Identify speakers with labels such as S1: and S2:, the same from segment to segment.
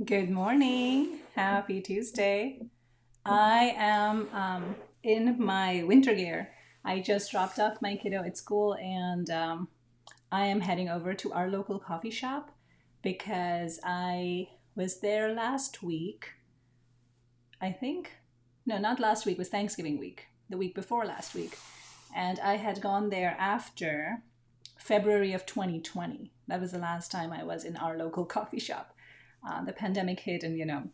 S1: Good morning. Happy Tuesday. I am in my winter gear. I just dropped off my kiddo at school and I am heading over to our local coffee shop because I was there last week. I think. No, not last week, it was Thanksgiving week, the week before last week. And I had gone there after February of 2020. That was the last time I was in our local coffee shop. The pandemic hit and,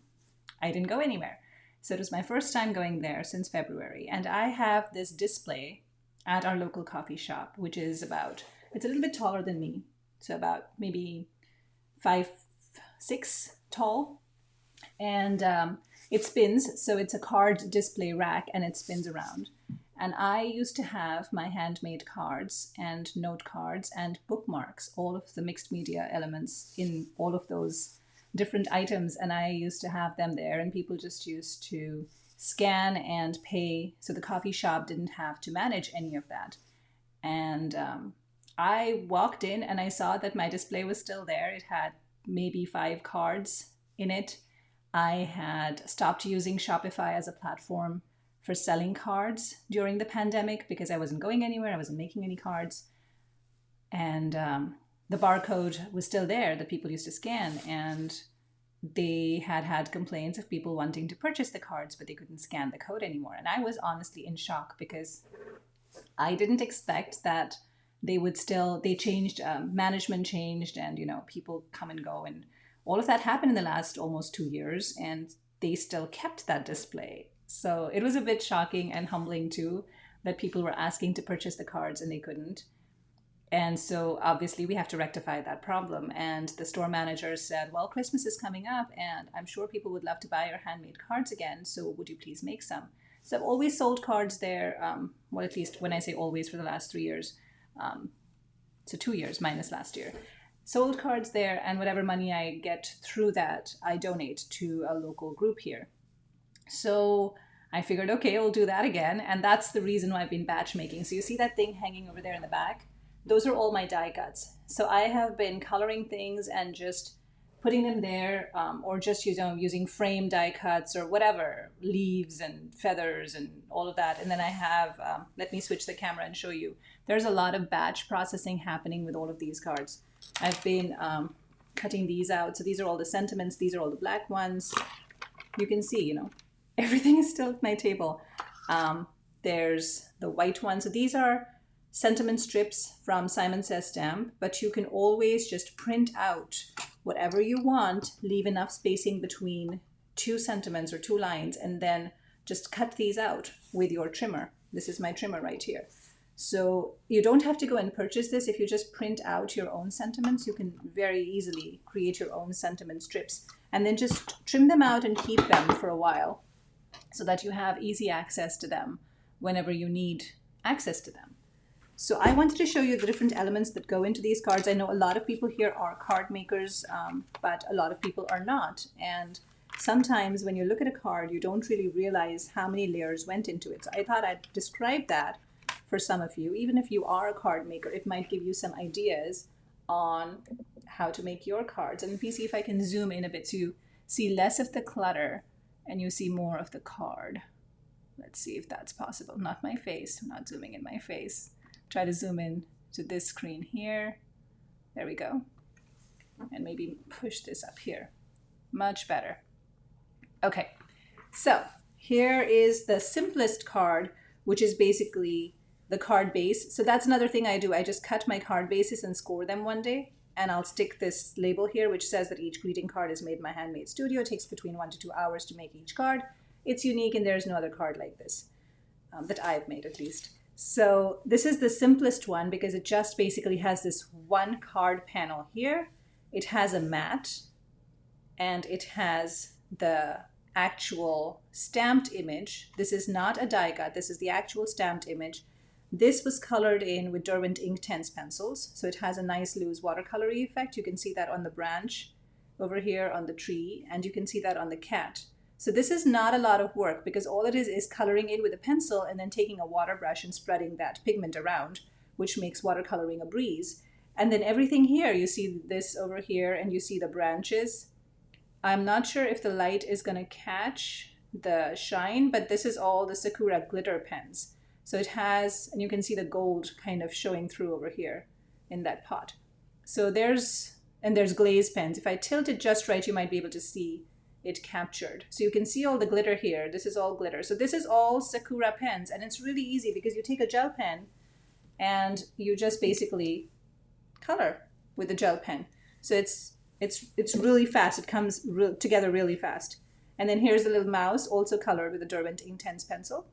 S1: I didn't go anywhere. So it was my first time going there since February. And I have this display at our local coffee shop, which is it's a little bit taller than me. So about maybe 5'6" tall. And it spins. So it's a card display rack and it spins around. And I used to have my handmade cards and note cards and bookmarks, all of the mixed media elements in all of those different items. And I used to have them there and people just used to scan and pay. So the coffee shop didn't have to manage any of that. And I walked in and I saw that my display was still there. It had maybe 5 cards in it. I had stopped using Shopify as a platform for selling cards during the pandemic because I wasn't going anywhere. I wasn't making any cards. And the barcode was still there that people used to scan. And they had complaints of people wanting to purchase the cards, but they couldn't scan the code anymore. And I was honestly in shock because I didn't expect that they changed, management changed and, people come and go. And all of that happened in the last almost 2 years. And they still kept that display. So it was a bit shocking and humbling too that people were asking to purchase the cards and they couldn't. And so obviously we have to rectify that problem. And the store manager said, well, Christmas is coming up and I'm sure people would love to buy your handmade cards again. So would you please make some? So I've always sold cards there. Well, at least when I say always, for the last 3 years. So 2 years minus last year. Sold cards there, and whatever money I get through that, I donate to a local group here. So I figured, okay, I'll do that again. And that's the reason why I've been batch making. So you see that thing hanging over there in the back? Those are all my die cuts. So I have been coloring things and just putting them there, or just using frame die cuts or whatever, leaves and feathers and all of that. And then I have, let me switch the camera and show you. There's a lot of batch processing happening with all of these cards. I've been cutting these out. So these are all the sentiments. These are all the black ones. You can see, everything is still at my table. There's the white ones. So these are sentiment strips from Simon Says Stamp, but you can always just print out whatever you want, leave enough spacing between 2 sentiments or 2 lines, and then just cut these out with your trimmer. This is my trimmer right here. So you don't have to go and purchase this. If you just print out your own sentiments, you can very easily create your own sentiment strips and then just trim them out and keep them for a while so that you have easy access to them whenever you need access to them. So I wanted to show you the different elements that go into these cards. I know a lot of people here are card makers, but a lot of people are not. And sometimes when you look at a card, you don't really realize how many layers went into it. So I thought I'd describe that for some of you. Even if you are a card maker, it might give you some ideas on how to make your cards. And let me see if I can zoom in a bit so you see less of the clutter and you see more of the card. Let's see if that's possible. Not my face. I'm not zooming in my face. Try to zoom in to this screen here. There we go. And maybe push this up here. Much better. Okay, so here is the simplest card, which is basically the card base. So that's another thing I do. I just cut my card bases and score them one day. And I'll stick this label here, which says that each greeting card is made in my handmade studio. It takes between 1 to 2 hours to make each card. It's unique and there's no other card like this that I've made, at least. So this is the simplest one because it just basically has this one card panel here. It has a mat and it has the actual stamped image. This is not a die cut. This is the actual stamped image. This was colored in with Derwent Inktense pencils. So it has a nice loose watercolory effect. You can see that on the branch over here on the tree, and you can see that on the cat. So this is not a lot of work because all it is coloring in with a pencil and then taking a water brush and spreading that pigment around, which makes watercoloring a breeze. And then everything here, you see this over here and you see the branches. I'm not sure if the light is going to catch the shine, but this is all the Sakura glitter pens. So it has, and you can see the gold kind of showing through over here in that pot. So there's glaze pens. If I tilt it just right, you might be able to see it captured. So you can see all the glitter here. This is all glitter. So this is all Sakura pens, and it's really easy because you take a gel pen and you just basically color with the gel pen. So it's really fast. It comes together really fast. And then here's the little mouse, also colored with a Derwent Inktense pencil.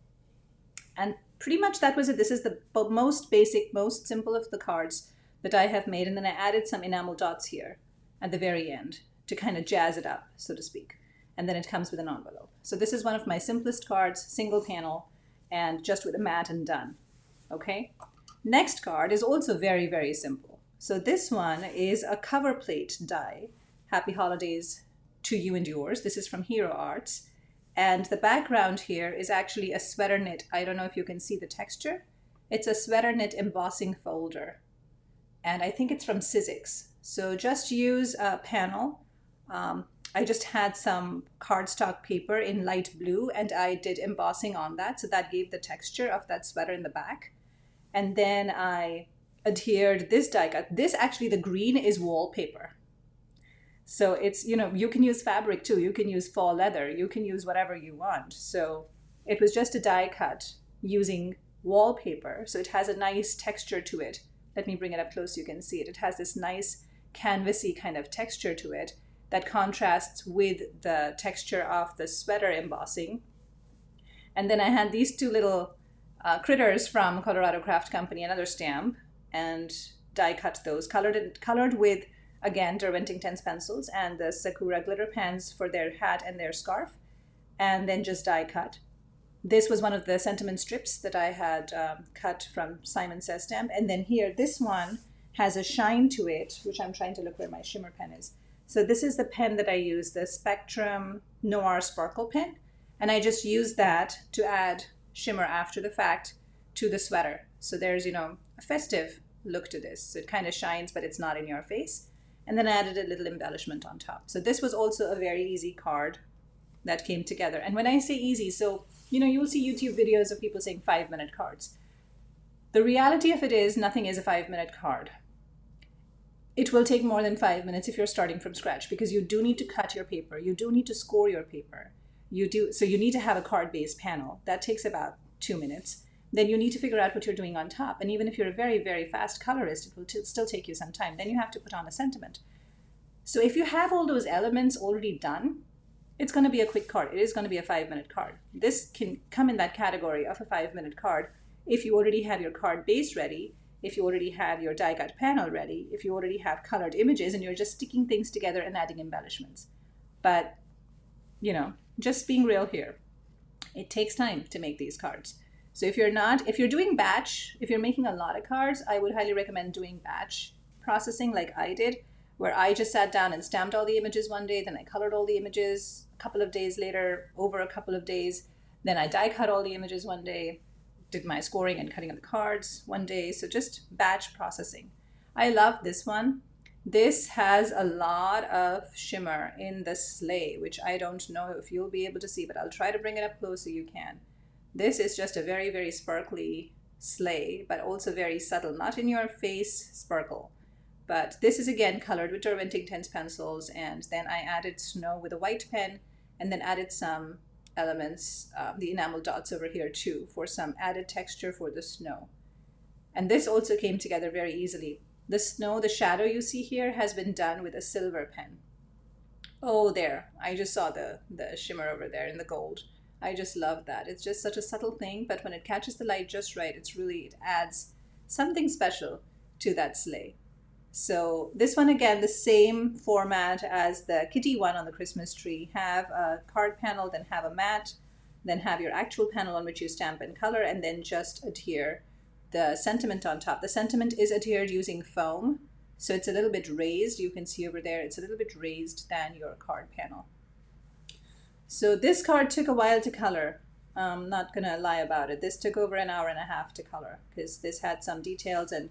S1: And pretty much that was it. This is the most basic, most simple of the cards that I have made. And then I added some enamel dots here at the very end to kind of jazz it up, so to speak. And then it comes with an envelope. So this is one of my simplest cards, single panel, and just with a mat and done. Okay. Next card is also very, very simple. So this one is a cover plate die. Happy holidays to you and yours. This is from Hero Arts. And the background here is actually a sweater knit. I don't know if you can see the texture. It's a sweater knit embossing folder. And I think it's from Sizzix. So just use a panel. I just had some cardstock paper in light blue and I did embossing on that. So that gave the texture of that sweater in the back. And then I adhered this die cut. This actually, the green is wallpaper. So it's, you know, you can use fabric too. You can use faux leather. You can use whatever you want. So it was just a die cut using wallpaper. So it has a nice texture to it. Let me bring it up close so you can see it. It has this nice canvasy kind of texture to it that contrasts with the texture of the sweater embossing. And then I had these two little critters from Colorado Craft Company, another stamp, and die cut those, colored with, again, Derwent Inktense pencils and the Sakura glitter pens for their hat and their scarf, and then just die cut. This was one of the sentiment strips that I had cut from Simon Says stamp. And then here, this one has a shine to it, which I'm trying to look where my shimmer pen is. So this is the pen that I use, the Spectrum Noir Sparkle pen. And I just used that to add shimmer after the fact to the sweater. So there's, you know, a festive look to this. So it kind of shines, but it's not in your face. And then I added a little embellishment on top. So this was also a very easy card that came together. And when I say easy, so, you know, you'll see YouTube videos of people saying 5-minute cards. The reality of it is nothing is a 5-minute card. It will take more than 5 minutes if you're starting from scratch, because you do need to cut your paper. You do need to score your paper. So you need to have a card-based panel. That takes about 2 minutes. Then you need to figure out what you're doing on top. And even if you're a very, very fast colorist, it will still take you some time. Then you have to put on a sentiment. So if you have all those elements already done, it's going to be a quick card. It is going to be a 5-minute card. This can come in that category of a 5-minute card if you already have your card base ready, if you already have your die cut panel ready, if you already have colored images and you're just sticking things together and adding embellishments. But, you know, just being real here, it takes time to make these cards. So if you're doing batch, if you're making a lot of cards, I would highly recommend doing batch processing like I did, where I just sat down and stamped all the images one day, then I colored all the images a couple of days later, over a couple of days, then I die cut all the images one day, did my scoring and cutting of the cards one day. So just batch processing. I love this one. This has a lot of shimmer in the sleigh, which I don't know if you'll be able to see, but I'll try to bring it up close so you can. This is just a very, very sparkly sleigh, but also very subtle, not in your face sparkle. But this is again colored with Derwent Inktense pencils, and then I added snow with a white pen, and then added some elements, the enamel dots over here too, for some added texture for the snow. And this also came together very easily. The snow, the shadow you see here has been done with a silver pen. Oh, there, I just saw the shimmer over there in the gold. I just love that. It's just such a subtle thing, but when it catches the light just right, it adds something special to that sleigh. So this one, again, the same format as the kitty one on the Christmas tree. Have a card panel, then have a mat, then have your actual panel on which you stamp and color, and then just adhere the sentiment on top. The sentiment is adhered using foam, so it's a little bit raised. You can see over there, it's a little bit raised than your card panel. So this card took a while to color. I'm not gonna lie about it. This took over an hour and a half to color because this had some details, and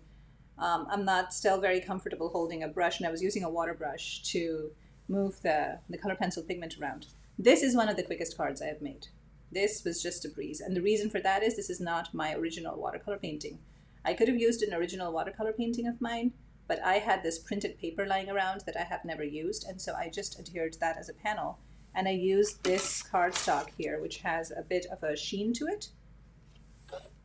S1: I'm not still very comfortable holding a brush, and I was using a water brush to move the color pencil pigment around. This is one of the quickest cards I have made. This was just a breeze. And the reason for that is this is not my original watercolor painting. I could have used an original watercolor painting of mine, but I had this printed paper lying around that I have never used, and so I just adhered that as a panel. And I used this cardstock here, which has a bit of a sheen to it,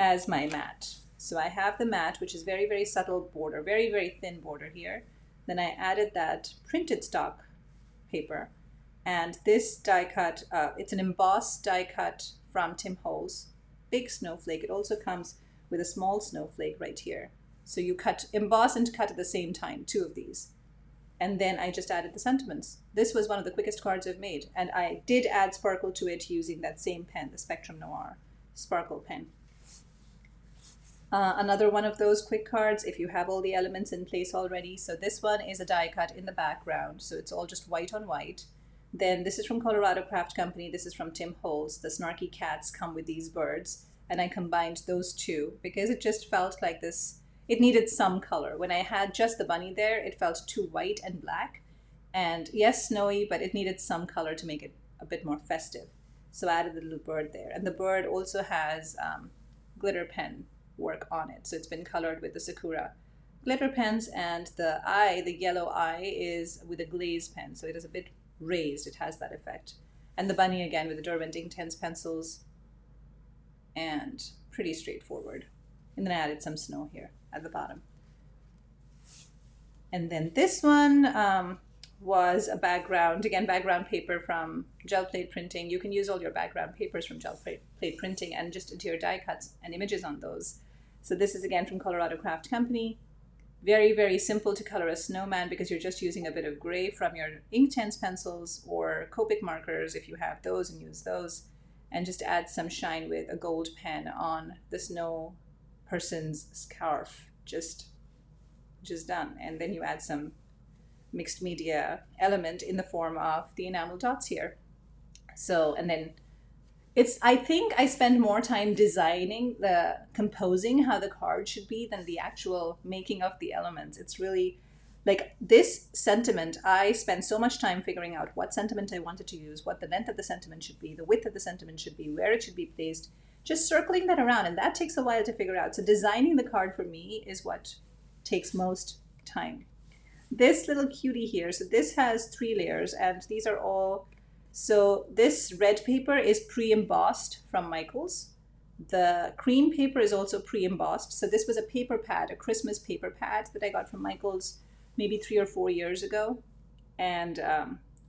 S1: as my mat. So I have the mat, which is very, very subtle border, very, very thin border here. Then I added that printed stock paper. And this die cut, it's an embossed die cut from Tim Holtz, big snowflake. It also comes with a small snowflake right here. So you emboss and cut at the same time, two of these. And then I just added the sentiments. This was one of the quickest cards I've made. And I did add sparkle to it using that same pen, the Spectrum Noir sparkle pen. Another one of those quick cards, if you have all the elements in place already. So this one is a die cut in the background. So it's all just white on white. Then this is from Colorado Craft Company. This is from Tim Holtz. The snarky cats come with these birds. And I combined those two because it just felt like this. It needed some color. When I had just the bunny there, it felt too white and black. And yes, snowy, but it needed some color to make it a bit more festive. So I added the little bird there. And the bird also has glitter pen work on it. So it's been colored with the Sakura glitter pens, and the eye, the yellow eye, is with a glaze pen. So it is a bit raised. It has that effect. And the bunny again with the Derwent Inktense pencils, and pretty straightforward. And then I added some snow here at the bottom. And then this one was a background, again, background paper from gel plate printing. You can use all your background papers from gel plate printing and just adhere die cuts and images on those. So this is again from Colorado Craft Company. Very, very simple to color a snowman because you're just using a bit of gray from your Inktense pencils or Copic markers if you have those, and use those. And just add some shine with a gold pen on the snow person's scarf. Just done. And then you add some mixed media element in the form of the enamel dots here. So, and then I think I spend more time designing composing how the card should be than the actual making of the elements. It's really like this sentiment. I spent so much time figuring out what sentiment I wanted to use, what the length of the sentiment should be, the width of the sentiment should be, where it should be placed, just circling that around. And that takes a while to figure out. So designing the card for me is what takes most time. This little cutie here, so this has 3 layers, and these are all. So this red paper is pre-embossed from Michaels. The cream paper is also pre-embossed. So this was a paper pad, a Christmas paper pad that I got from Michaels maybe 3 or 4 years ago. And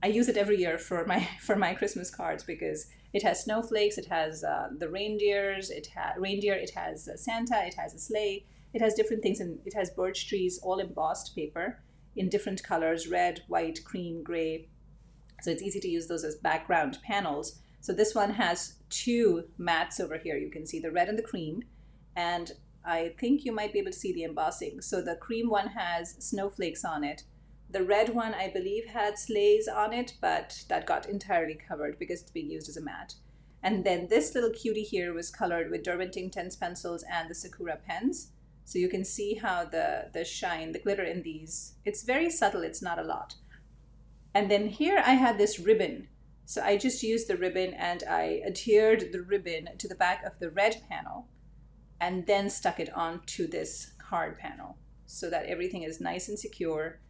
S1: I use it every year for my Christmas cards because it has snowflakes, it has the reindeers, it has Santa, it has a sleigh, it has different things, and it has birch trees, all embossed paper in different colors, red, white, cream, gray. So it's easy to use those as background panels. So this one has 2 mats over here. You can see the red and the cream. And I think you might be able to see the embossing. So the cream one has snowflakes on it. The red one, I believe, had sleighs on it, but that got entirely covered because it's being used as a mat. And then this little cutie here was colored with Derwent Inktense pencils and the Sakura pens. So you can see how the shine, the glitter in these, it's very subtle, it's not a lot. And then here I had this ribbon. So I just used the ribbon and I adhered the ribbon to the back of the red panel and then stuck it onto this card panel so that everything is nice and secure,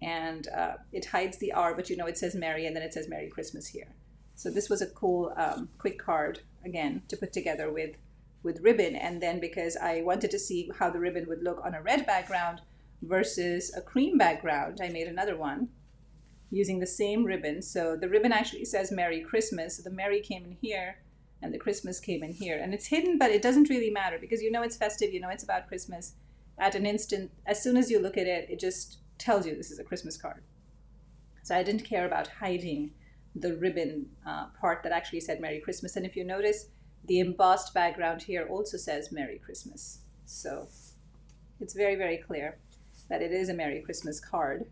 S1: and it hides the R, but you know it says Merry, and then it says Merry Christmas here. So this was a cool quick card, again, to put together with ribbon. And then because I wanted to see how the ribbon would look on a red background versus a cream background, I made another one using the same ribbon. So the ribbon actually says Merry Christmas. So the Merry came in here and the Christmas came in here. And it's hidden, but it doesn't really matter because you know it's festive, you know it's about Christmas. At an instant, as soon as you look at it, it just tells you this is a Christmas card. So I didn't care about hiding the ribbon part that actually said Merry Christmas. And if you notice, the embossed background here also says Merry Christmas. So it's very, very clear that it is a Merry Christmas card.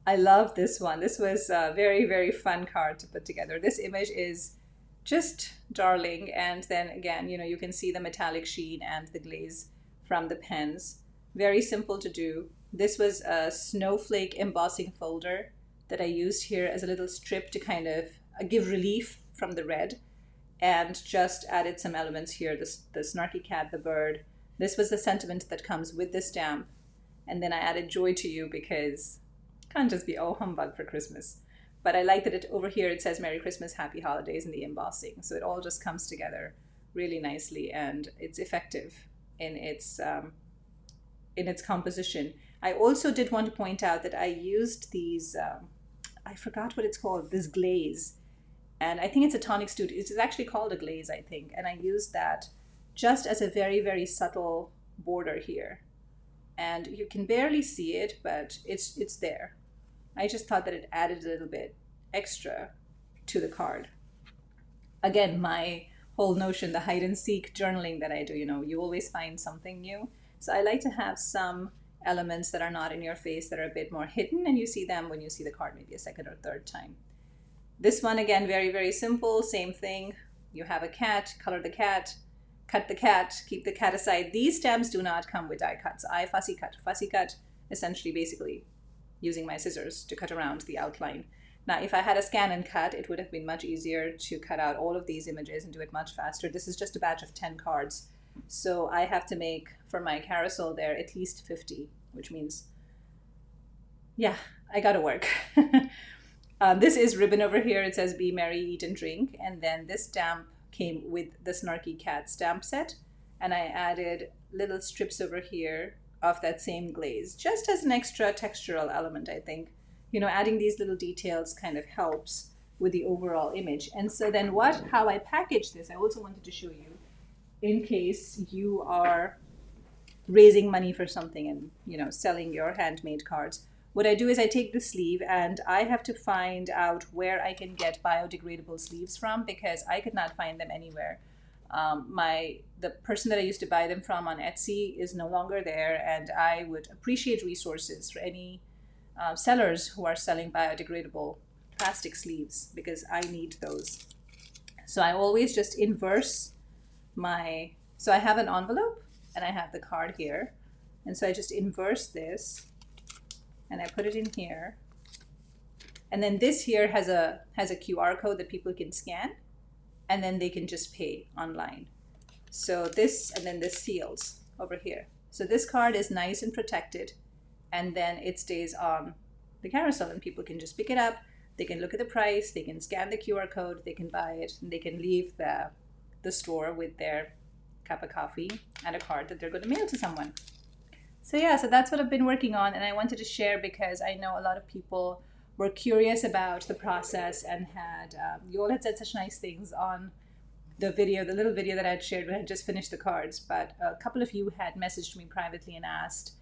S1: I love this one. This was a very, very fun card to put together. This image is just darling. And then again, you know, you can see the metallic sheen and the glaze from the pens. Very simple to do. This was a snowflake embossing folder that I used here as a little strip to kind of give relief from the red, and just added some elements here, the snarky cat, the bird. This was the sentiment that comes with the stamp. And then I added joy to you because it can't just be oh humbug for Christmas. But I like that it over here it says Merry Christmas, Happy Holidays in the embossing. So it all just comes together really nicely, and it's effective in its composition. I also did want to point out that I used these, I forgot what it's called, this glaze. And I think it's a tonic studio. It's actually called a glaze, I think. And I used that just as a very, very subtle border here. And you can barely see it, but it's there. I just thought that it added a little bit extra to the card. Again, my whole notion, the hide and seek journaling that I do, you always find something new. So I like to have some elements that are not in your face, that are a bit more hidden, and you see them when you see the card maybe a second or third time. This one, again, very, very simple, same thing. You have a cat, color the cat, cut the cat, keep the cat aside. These stamps do not come with die cuts. I fussy cut. Fussy cut, essentially, basically, using my scissors to cut around the outline. Now, if I had a scan and cut, it would have been much easier to cut out all of these images and do it much faster. This is just a batch of 10 cards. So I have to make, for my carousel there, at least 50, which means, yeah, I gotta work. This is ribbon over here. It says be merry, eat and drink. And then this stamp came with the snarky cat stamp set. And I added little strips over here of that same glaze, just as an extra textural element, I think. Adding these little details kind of helps with the overall image. And so then how I package this, I also wanted to show you in case you are raising money for something and, selling your handmade cards. What I do is I take the sleeve and I have to find out where I can get biodegradable sleeves from, because I could not find them anywhere. The person that I used to buy them from on Etsy is no longer there, and I would appreciate resources for any sellers who are selling biodegradable plastic sleeves, because I need those. So I always just inverse so I have an envelope and I have the card here, and so I just inverse this and I put it in here, and then this here has a QR code that people can scan, and then they can just pay online. So this, and then this seals over here. So this card is nice and protected, and then it stays on the carousel and people can just pick it up, they can look at the price, they can scan the QR code, they can buy it, and they can leave the store with their cup of coffee and a card that they're going to mail to someone. So yeah, so that's what I've been working on, and I wanted to share because I know a lot of people were curious about the process, and you all had said such nice things on the little video that I had shared when I had just finished the cards. But a couple of you had messaged me privately and asked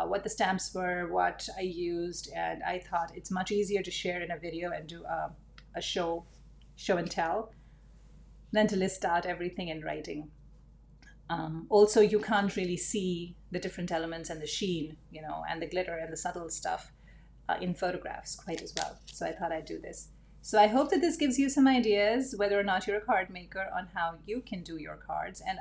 S1: what the stamps were, what I used, and I thought it's much easier to share in a video and do a show and tell than to list out everything in writing. Also, you can't really see the different elements and the sheen, and the glitter and the subtle stuff in photographs quite as well. So I thought I'd do this. So I hope that this gives you some ideas, whether or not you're a card maker, on how you can do your cards. And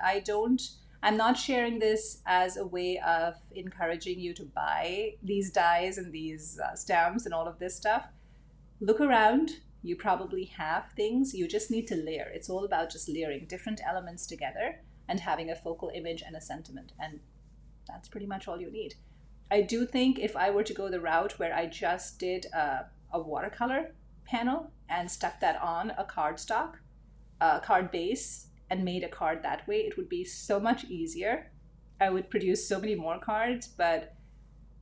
S1: I'm not sharing this as a way of encouraging you to buy these dies and these stamps and all of this stuff. Look around. You probably have things. You just need to layer. It's all about just layering different elements together and having a focal image and a sentiment. And that's pretty much all you need. I do think if I were to go the route where I just did a watercolor panel and stuck that on a cardstock, card base, and made a card that way, it would be so much easier. I would produce so many more cards, but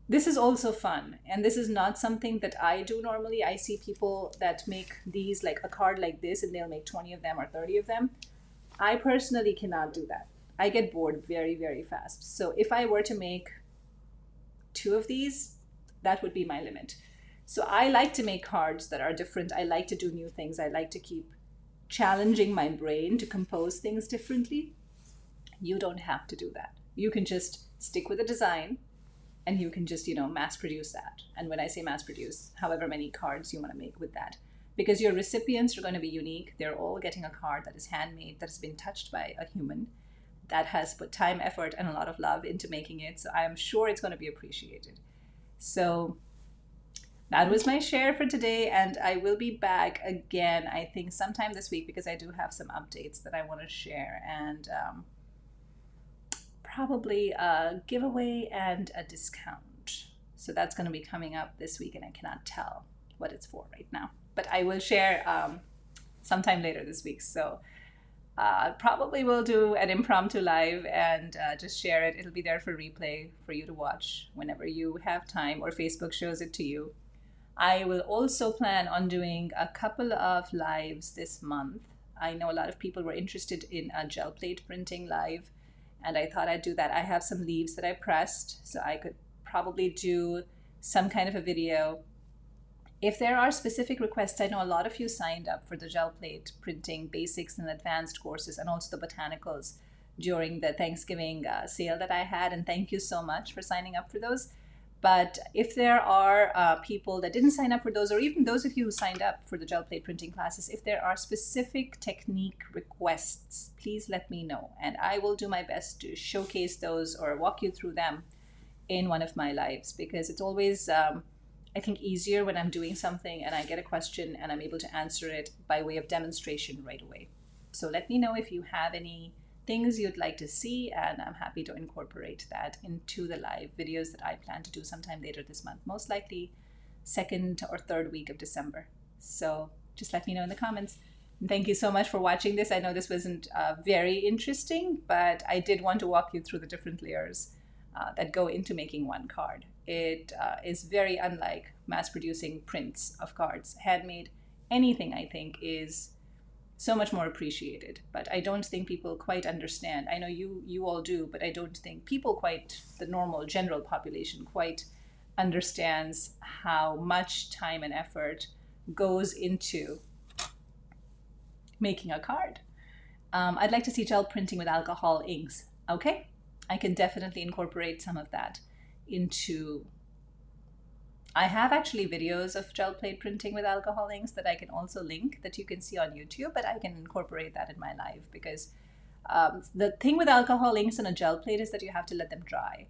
S1: this is also fun. And this is not something that I do normally. I see people that make these, like a card like this, and they'll make 20 of them or 30 of them. I personally cannot do that. I get bored very, very fast. So if I were to make 2 of these, that would be my limit. So I like to make cards that are different. I like to do new things. I like to keep challenging my brain to compose things differently. You don't have to do that. You can just stick with a design, and you can just, mass produce that. And when I say mass produce, however many cards you want to make with that. Because your recipients are going to be unique. They're all getting a card that is handmade, that has been touched by a human, that has put time, effort, and a lot of love into making it. So I am sure it's going to be appreciated. So that was my share for today, and I will be back again, I think, sometime this week because I do have some updates that I want to share, and probably a giveaway and a discount. So that's going to be coming up this week, and I cannot tell what it's for right now. But I will share sometime later this week. So probably will do an impromptu live and just share it. It'll be there for replay for you to watch whenever you have time, or Facebook shows it to you. I will also plan on doing a couple of lives this month. I know a lot of people were interested in a gel plate printing live, and I thought I'd do that. I have some leaves that I pressed, so I could probably do some kind of a video. If there are specific requests, I know a lot of you signed up for the gel plate printing basics and advanced courses, and also the botanicals during the Thanksgiving sale that I had, and thank you so much for signing up for those. But if there are people that didn't sign up for those, or even those of you who signed up for the gel plate printing classes, if there are specific technique requests, please let me know, and I will do my best to showcase those or walk you through them in one of my lives, because it's always I think easier when I'm doing something and I get a question and I'm able to answer it by way of demonstration right away. So let me know if you have any things you'd like to see, and I'm happy to incorporate that into the live videos that I plan to do sometime later this month, most likely second or third week of December. So just let me know in the comments. And thank you so much for watching this. I know this wasn't very interesting, but I did want to walk you through the different layers that go into making one card. It is very unlike mass-producing prints of cards. Handmade anything, I think, is so much more appreciated, but I don't think people quite understand. I know you all do, but I don't think people quite, the normal general population, quite understands how much time and effort goes into making a card. I'd like to see gel printing with alcohol inks. Okay, I can definitely incorporate some of that into. I have actually videos of gel plate printing with alcohol inks that I can also link, that you can see on YouTube, but I can incorporate that in my live, because the thing with alcohol inks on a gel plate is that you have to let them dry,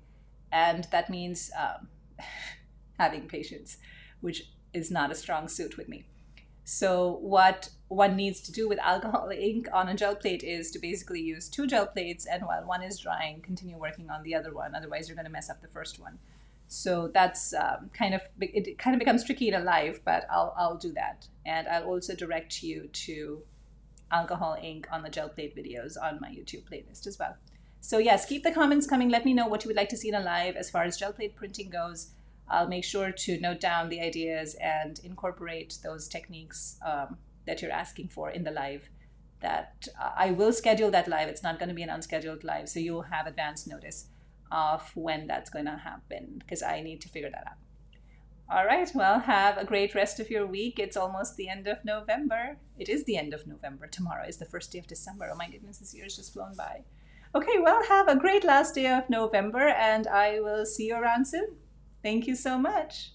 S1: and that means having patience, which is not a strong suit with me. So what one needs to do with alcohol ink on a gel plate is to basically use two gel plates, and while one is drying, continue working on the other one. Otherwise, you're going to mess up the first one. So that's it kind of becomes tricky in a live, but I'll do that. And I'll also direct you to alcohol ink on the gel plate videos on my YouTube playlist as well. So yes, keep the comments coming. Let me know what you would like to see in a live as far as gel plate printing goes. I'll make sure to note down the ideas and incorporate those techniques that you're asking for in the live. That I will schedule that live. It's not going to be an unscheduled live, so you'll have advance notice of when that's going to happen, because I need to figure that out. All right, well, have a great rest of your week. It's almost the end of November. It is the end of November. Tomorrow is the first day of December. Oh my goodness, this year's just flown by. Okay, well, have a great last day of November, and I will see you around soon. Thank you so much.